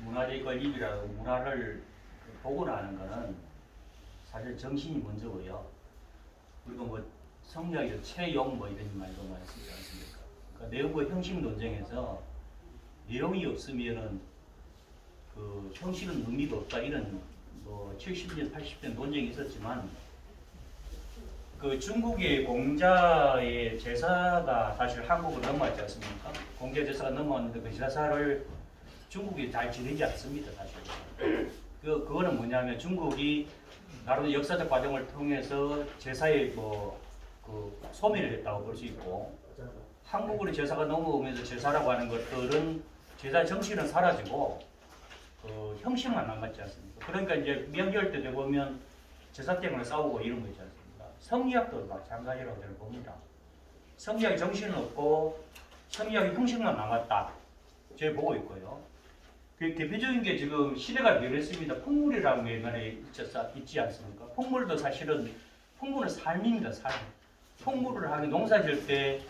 문화재 건립이라고 문화를 복원하는 거는 사실 정신이 먼저고요. 그리고 뭐 성리학에서 채용 뭐 이런 말도 많이 쓰지 않습니까? 그러니까 내부 형식 논쟁에서 내용이 없으면은 그 형식은 의미가 없다 이런 뭐 70년, 80년 논쟁이 있었지만 그 중국의 공자의 제사가 사실 한국으로 넘어왔지 않습니까? 공자 제사가 넘어왔는데 그 제사를 중국이 잘 지내지 않습니다, 사실. 그거는 뭐냐면 중국이 나름의 역사적 과정을 통해서 제사에 소멸을 했다고 볼 수 있고, 한국으로 제사가 넘어오면서 제사라고 하는 것들은 제사 정신은 사라지고 형식만 남았지 않습니까? 그러니까 이제 명절 때 되보면 제사 때문에 싸우고 이런 거 있지 않습니까? 성리학도 마찬가지라고 저는 봅니다. 성리학의 정신은 없고 성리학의 형식만 남았다. 제가 보고 있고요. 그 대표적인 게 지금 시대가 변했습니다. 풍물이라는 게 옛날에 있지 않습니까? 풍물도 사실은 풍물은 삶입니다. 삶. 풍물을 하기 농사 지을 때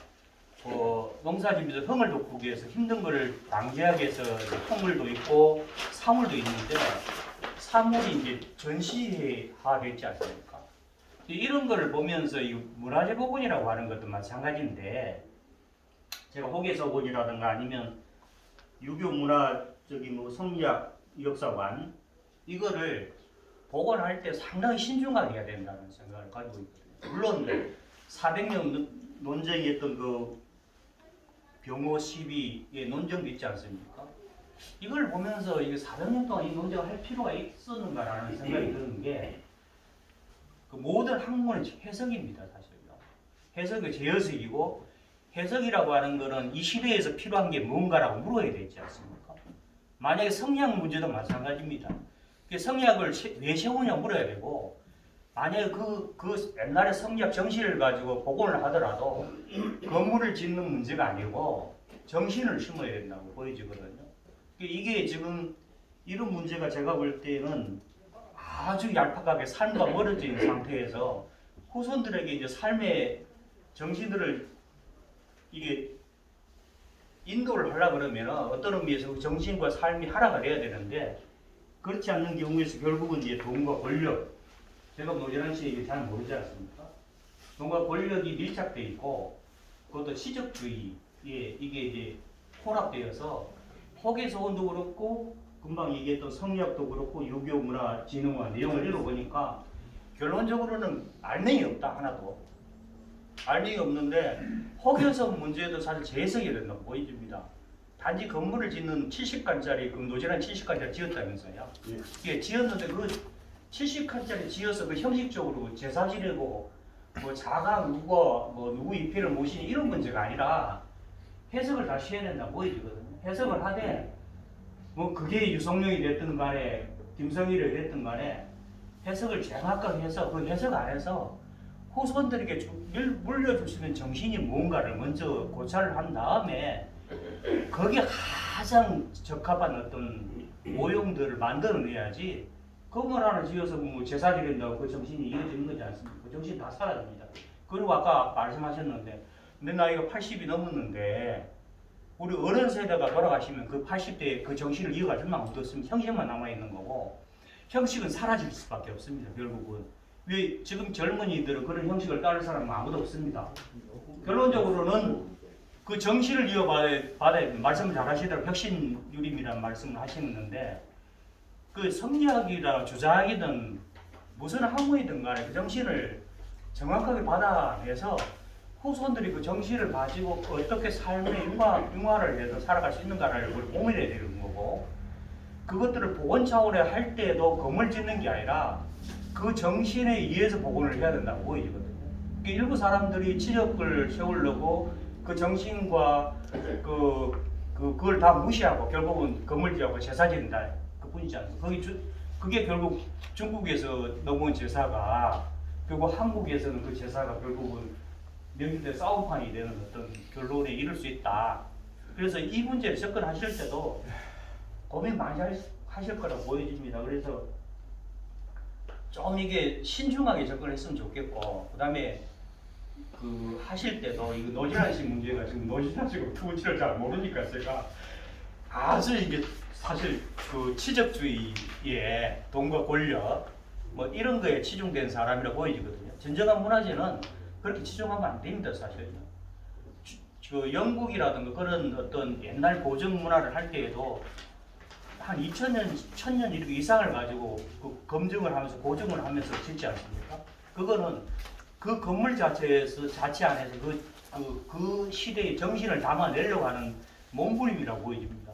농사 지면서 흥을 돋구기 위해서 힘든 거를 방지하기 위해서 풍물도 있고 사물도 있는데 사물이 이제 전시화됐지 않습니까? 이런 거를 보면서 이 문화재 복원이라고 하는 것도 마찬가지인데 제가 호계서본이라든가 아니면 유교 문화 성리학 역사관 이거를 복원할 때 상당히 신중하게 해야 된다는 생각을 가지고 있거든요. 물론 400년 논쟁이 했던 그 병호 시비의 논쟁도 있지 않습니까? 이걸 보면서 이게 400년 동안 이 논쟁을 할 필요가 있었는가라는 생각이 드는 게 그 모든 학문은 해석입니다, 사실요. 해석이 재해석이고 해석이라고 하는 거는 이 시대에서 필요한 게 뭔가라고 물어야 되지 않습니까? 만약에 성리학 문제도 마찬가지입니다. 성리학을 왜 세우냐 물어야 되고 만약에 그 옛날에 성리학 정신을 가지고 복원을 하더라도 건물을 짓는 문제가 아니고 정신을 심어야 된다고 보여지거든요. 이게 지금 이런 문제가 제가 볼 때는 아주 얄팍하게 삶과 멀어진 상태에서 후손들에게 이제 삶의 정신들을 이게 인도를 하려 그러면 어떤 의미에서 그 정신과 삶이 하나가 돼야 되는데 그렇지 않는 경우에서 결국은 이제 돈과 권력 제가 노재란 씨 얘기 잘 모르지 않습니까? 돈과 권력이 밀착되어 있고 그것도 시적주의에 이게 이제 혼합되어서 호계서원도 그렇고 금방 얘기했던 성리학도 그렇고 유교 문화 진흥화 내용을 읽어보니까 결론적으로는 알맹이 없다 하나도 알맹이 없는데 호계서 문제도 사실 재해석이 된다고 보여집니다. 단지 건물을 짓는 70칸짜리 그 노재란 70칸짜리 지었다면서요. 이게 지었는데 그 70칸짜리 지어서 그 형식적으로 제사 지내고 뭐 자가 누구 입회를 모시니 이런 문제가 아니라 해석을 다시 해야 된다고 보여지거든요. 해석을 하되 뭐 그게 유성룡이 됐든 간에 김성일이 됐든 간에 해석을 정확하게 해서 그 해석 안에서 후손들에게 물려줄 수 있는 정신이 뭔가를 먼저 고찰을 한 다음에 거기에 가장 적합한 어떤 모형들을 만들어내야지 건물 하나 지어서 뭐 제사 지낸다고 그 정신이 이어지는 거지 않습니까? 그 정신이 다 사라집니다. 그리고 아까 말씀하셨는데 내 나이가 80이 넘었는데 우리 어른 세대가 돌아가시면 그 80대의 그 정신을 이어갈 수만 없었으면 형식만 남아있는 거고 형식은 사라질 수밖에 없습니다. 결국은 왜 지금 젊은이들은 그런 형식을 따를 사람은 아무도 없습니다. 결론적으로는 그 정신을 이어받아야 말씀을 잘 하시더라고요. 혁신유림이라는 말씀을 하시는데 그 성리학이라 주자학이든 무슨 학문이든 간에 그 정신을 정확하게 받아내서 후손들이 그 정신을 가지고 어떻게 삶의 융화를 해서 살아갈 수 있는가를 고민해야 되는 거고 그것들을 복원 차원에 할 때도 건물 짓는 게 아니라 그 정신에 의해서 복원을 해야 된다고 보이거든요. 일부 사람들이 치적을 세우려고 그 정신과 그걸 다 무시하고 결국은 건물 지하고 제사 지는다 그뿐이지 않습니까? 그게 결국 중국에서 넘어온 제사가 결국 한국에서는 그 제사가 결국은 명인들 싸움판이 되는 어떤 결론에 이를 수 있다. 그래서 이 문제를 접근하실 때도 고민 많이 하실 거라고 보여집니다. 그래서 좀 이게 신중하게 접근했으면 좋겠고, 그 다음에 그 하실 때도 이거 노진환 씨 문제가 지금 노진환 씨가 투치를 잘 모르니까 제가 사실 이게 사실 그 치적주의의 돈과 권력 뭐 이런 거에 치중된 사람이라고 보여지거든요. 진정한 문화재는 그렇게 치중하면 안 됩니다, 사실은요. 그 영국이라든가 그런 어떤 옛날 고정 문화를 할 때에도 한 2000년, 1000년 이렇게 이상을 가지고 그 검증을 하면서 고증을 하면서 짓지 않습니까? 그거는 그 건물 자체 안에서 그 시대의 정신을 담아내려고 하는 몸부림이라고 보여집니다.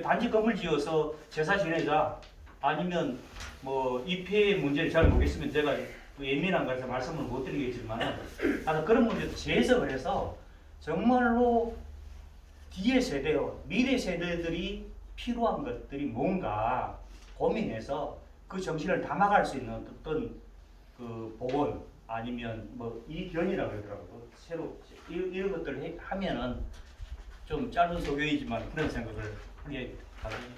단지 건물 지어서 제사 지내자 아니면 뭐 입회의 문제를 잘 모르겠으면 제가 예민한 거라서 말씀을 못 드리겠지만 그런 문제도 재해석을 해서 정말로 뒤의 세대요, 미래 세대들이 필요한 것들이 뭔가 고민해서 그 정신을 담아갈 수 있는 어떤 그 복원 아니면 뭐 이견이라고 그러더라고요. 새로 이런 것들을 하면은 좀 짧은 소개이지만 그런 생각을 하게 하거든요.